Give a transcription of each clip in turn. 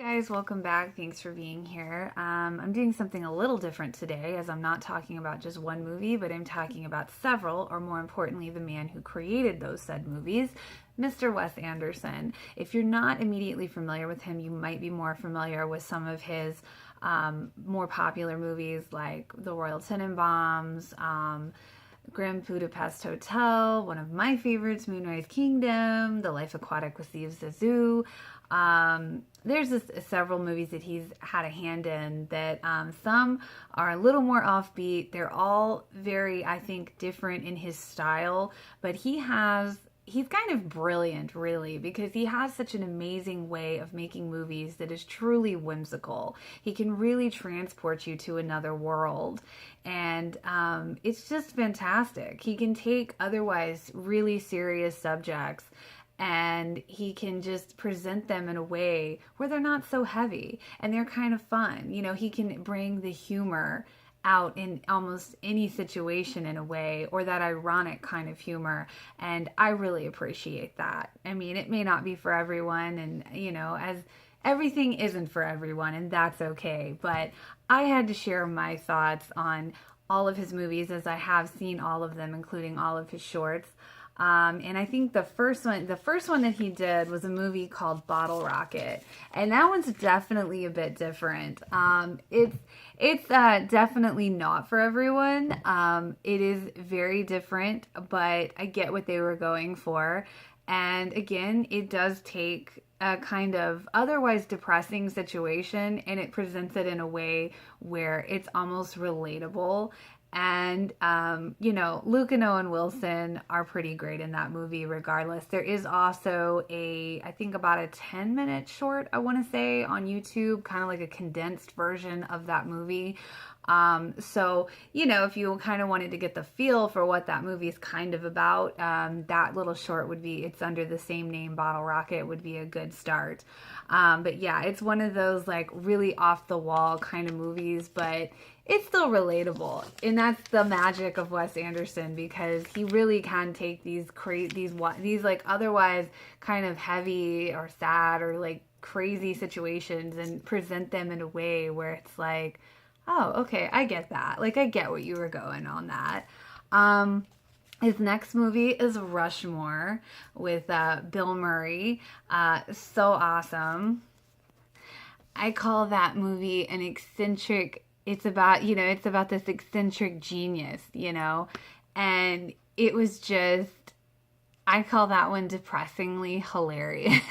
Guys, welcome back. Thanks for being here. I'm doing something a little different today as I'm not talking about just one movie, but I'm talking about several, or more importantly, the man who created those said movies, Mr. Wes Anderson. If you're not immediately familiar with him, you might be more familiar with some of his more popular movies like The Royal Tenenbaums, Grand Budapest Hotel, one of my favorites, Moonrise Kingdom, The Life Aquatic with Steve Zissou. There's several movies that he's had a hand in that some are a little more offbeat. They're all very, I think, different in his style, but he's kind of brilliant, really, because he has such an amazing way of making movies that is truly whimsical. He can really transport you to another world, and it's just fantastic. He can take otherwise really serious subjects and he can just present them in a way where they're not so heavy and they're kind of fun. You know, he can bring the humor out in almost any situation in a way, or that ironic kind of humor, and I really appreciate that. I mean, it may not be for everyone, and you know, as everything isn't for everyone, and that's okay, but I had to share my thoughts on all of his movies as I have seen all of them, including all of his shorts. And I think the first one that he did was a movie called Bottle Rocket, and that one's definitely a bit different. It's definitely not for everyone. It is very different, but I get what they were going for. And again, it does take a kind of otherwise depressing situation and it presents it in a way where it's almost relatable. And, you know, Luke and Owen Wilson are pretty great in that movie regardless. There is also I think about a 10-minute short, I want to say, on YouTube, kind of like a condensed version of that movie. So, you know, if you kind of wanted to get the feel for what that movie is kind of about, that little short it's under the same name, Bottle Rocket, would be a good start. But yeah, it's one of those like really off the wall kind of movies, but it's still relatable. And that's the magic of Wes Anderson, because he really can take these like otherwise kind of heavy or sad or like crazy situations and present them in a way where it's like, oh, okay, I get that. Like, I get what you were going on that. His next movie is Rushmore with Bill Murray. So awesome. I call that movie an eccentric. It's about this eccentric genius, you know, and it was just, I call that one depressingly hilarious.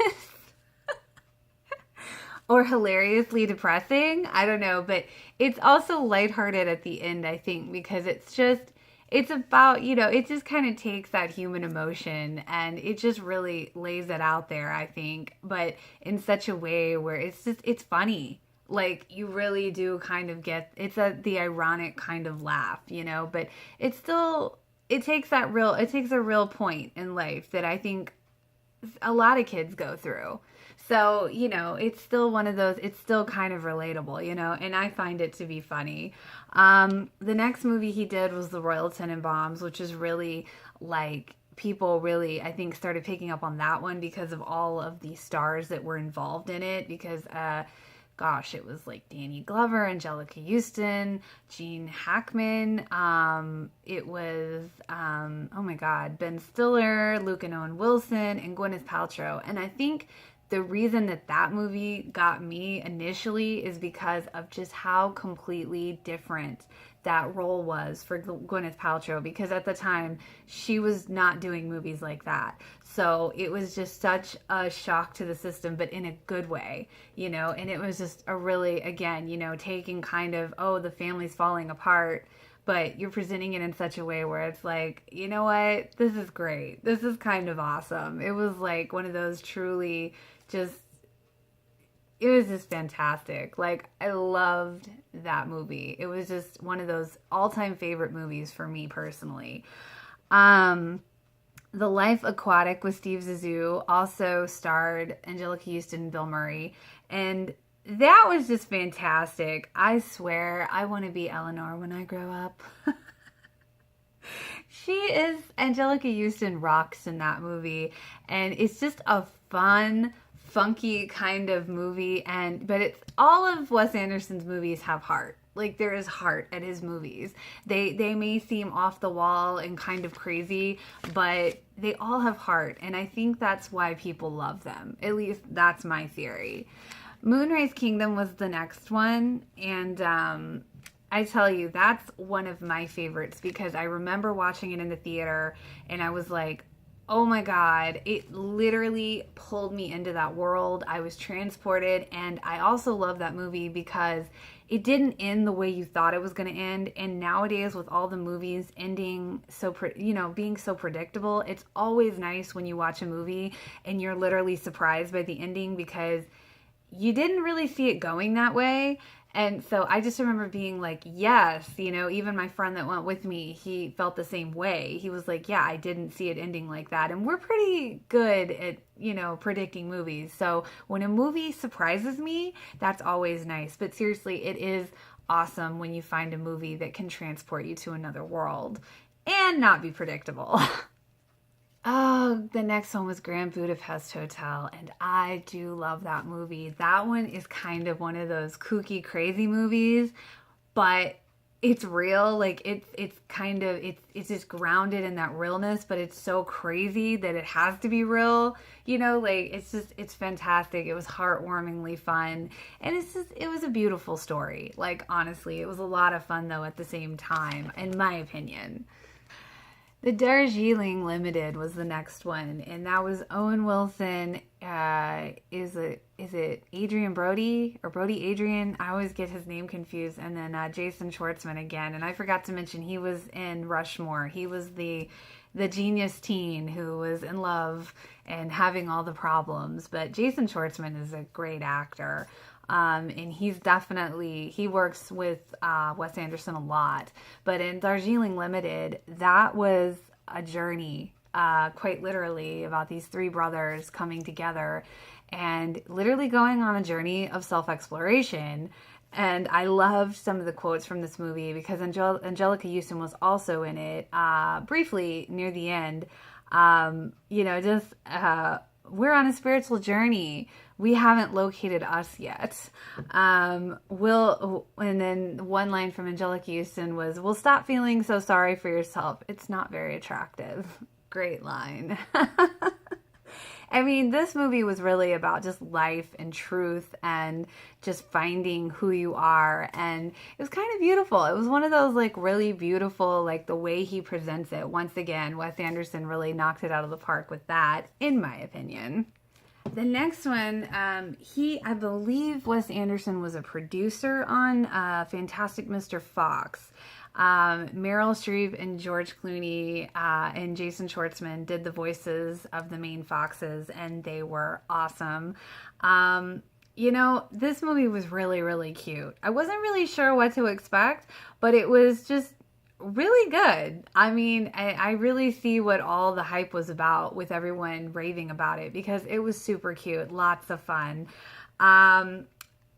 Or hilariously depressing. I don't know, but it's also lighthearted at the end, I think, because it's about, you know, it just kind of takes that human emotion and it just really lays it out there, I think, but in such a way where it's funny. Like, you really do kind of get, the ironic kind of laugh, you know, but it takes a real point in life that I think a lot of kids go through. So, you know, it's still one of those, it's still kind of relatable, you know, and I find it to be funny. The next movie he did was The Royal Tenenbaums, which is really like, people really, I think, started picking up on that one because of all of the stars that were involved in it, because, gosh, it was like Danny Glover, Angelica Houston, Gene Hackman. It was, oh my God, Ben Stiller, Luke and Owen Wilson, and Gwyneth Paltrow. And I think the reason that movie got me initially is because of just how completely different that role was for Gwyneth Paltrow, because at the time she was not doing movies like that. So it was just such a shock to the system, but in a good way, you know, and it was just a really, again, you know, taking kind of, oh, the family's falling apart, but you're presenting it in such a way where it's like, you know what, this is great. This is kind of awesome. It was like one of those truly it was just fantastic. Like, I loved that movie. It was just one of those all-time favorite movies for me personally. The Life Aquatic with Steve Zissou also starred Angelica Houston and Bill Murray, and that was just fantastic. I swear I want to be Eleanor when I grow up. Angelica Houston rocks in that movie, and it's just a fun, funky kind of movie, but it's all of Wes Anderson's movies have heart. Like, there is heart at his movies. They may seem off the wall and kind of crazy, but they all have heart, and I think that's why people love them. At least that's my theory. Moonrise Kingdom was the next one, and I tell you, that's one of my favorites because I remember watching it in the theater, and I was like, oh my God, it literally pulled me into that world. I was transported, and I also love that movie because it didn't end the way you thought it was going to end. And nowadays, with all the movies ending so, being so predictable, it's always nice when you watch a movie and you're literally surprised by the ending because you didn't really see it going that way. And so I just remember being like, yes, even my friend that went with me, he felt the same way. He was like, yeah, I didn't see it ending like that. And we're pretty good at, predicting movies. So when a movie surprises me, that's always nice. But seriously, it is awesome when you find a movie that can transport you to another world and not be predictable. Oh, the next one was Grand Budapest Hotel, and I do love that movie. That one is kind of one of those kooky, crazy movies, but it's real. Like, it's just grounded in that realness, but it's so crazy that it has to be real. It's fantastic. It was heartwarmingly fun, and it was a beautiful story. Like, honestly, it was a lot of fun, though, at the same time, in my opinion. The Darjeeling Limited was the next one, and that was Owen Wilson. Is it Adrian Brody or Brody Adrian? I always get his name confused. And then Jason Schwartzman again. And I forgot to mention he was in Rushmore. He was the genius teen who was in love and having all the problems. But Jason Schwartzman is a great actor. And he works with Wes Anderson a lot. But in Darjeeling Limited, that was a journey, quite literally, about these three brothers coming together and literally going on a journey of self-exploration. And I loved some of the quotes from this movie because Angelica Houston was also in it briefly near the end. We're on a spiritual journey. We haven't located us yet. And then one line from Angelica Houston was, "We'll stop feeling so sorry for yourself. It's not very attractive." Great line. I mean, this movie was really about just life and truth and just finding who you are. And it was kind of beautiful. It was one of those like really beautiful, like the way he presents it. Once again, Wes Anderson really knocked it out of the park with that, in my opinion. The next one, I believe Wes Anderson was a producer on Fantastic Mr. Fox. Meryl Streep and George Clooney and Jason Schwartzman did the voices of the main foxes, and they were awesome. This movie was really, really cute. I wasn't really sure what to expect, but it was just really good. I mean, I really see what all the hype was about with everyone raving about it because it was super cute, lots of fun.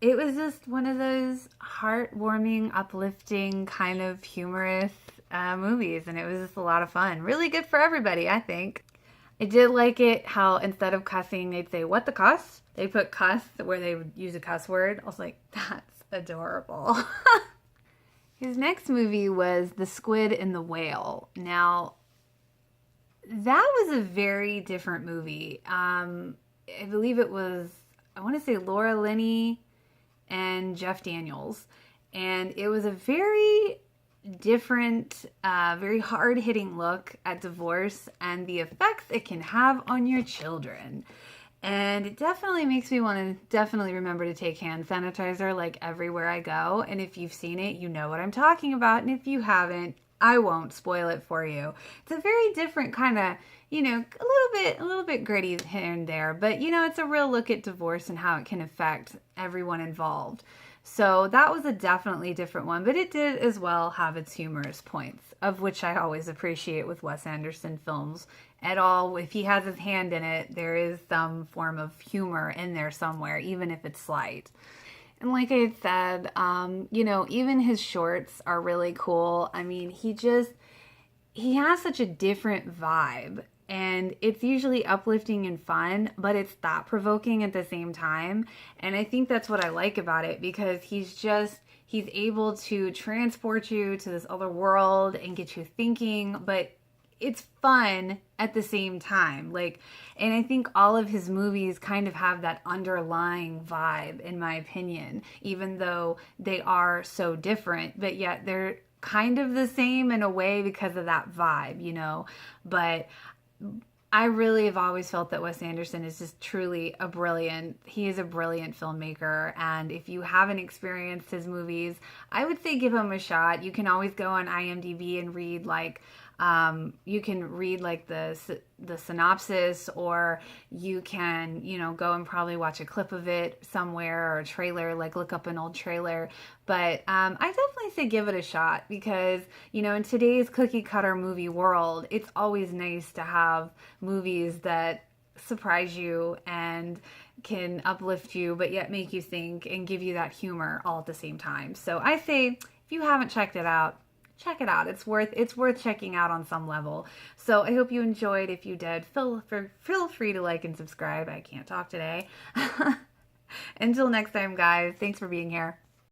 It was just one of those heartwarming, uplifting, kind of humorous movies, and it was just a lot of fun. Really good for everybody, I think. I did like it how instead of cussing, they'd say, "What the cuss?" They put cuss where they would use a cuss word. I was like, that's adorable. His next movie was The Squid and the Whale. Now, that was a very different movie. I believe it was, I want to say Laura Linney and Jeff Daniels. And it was a very different, very hard-hitting look at divorce and the effects it can have on your children. And it definitely makes me want to definitely remember to take hand sanitizer like everywhere I go. And if you've seen it, you know what I'm talking about. And if you haven't, I won't spoil it for you. It's a very different kind of, a little bit gritty here and there. But, it's a real look at divorce and how it can affect everyone involved. So that was a definitely different one. But it did as well have its humorous points, of which I always appreciate with Wes Anderson films. At all, if he has his hand in it, there is some form of humor in there somewhere, even if it's slight. And like I had said, even his shorts are really cool. I mean, he has such a different vibe and it's usually uplifting and fun, but it's thought provoking at the same time. And I think that's what I like about it, because he's able to transport you to this other world and get you thinking, but it's fun at the same time. Like, and I think all of his movies kind of have that underlying vibe, in my opinion, even though they are so different, but yet they're kind of the same in a way because of that vibe, you know. But I really have always felt that Wes Anderson is just truly he is a brilliant filmmaker. And if you haven't experienced his movies, I would say give him a shot. You can always go on IMDb and read you can read like the synopsis, or you can, you know, go and probably watch a clip of it somewhere, or a trailer, like look up an old trailer. But I definitely say give it a shot, because, you know, in today's cookie cutter movie world, it's always nice to have movies that surprise you and can uplift you, but yet make you think and give you that humor all at the same time. So I say, if you haven't checked it out, check it out. It's worth checking out on some level. So I hope you enjoyed. If you did, feel free to like and subscribe. I can't talk today. Until next time, guys, thanks for being here.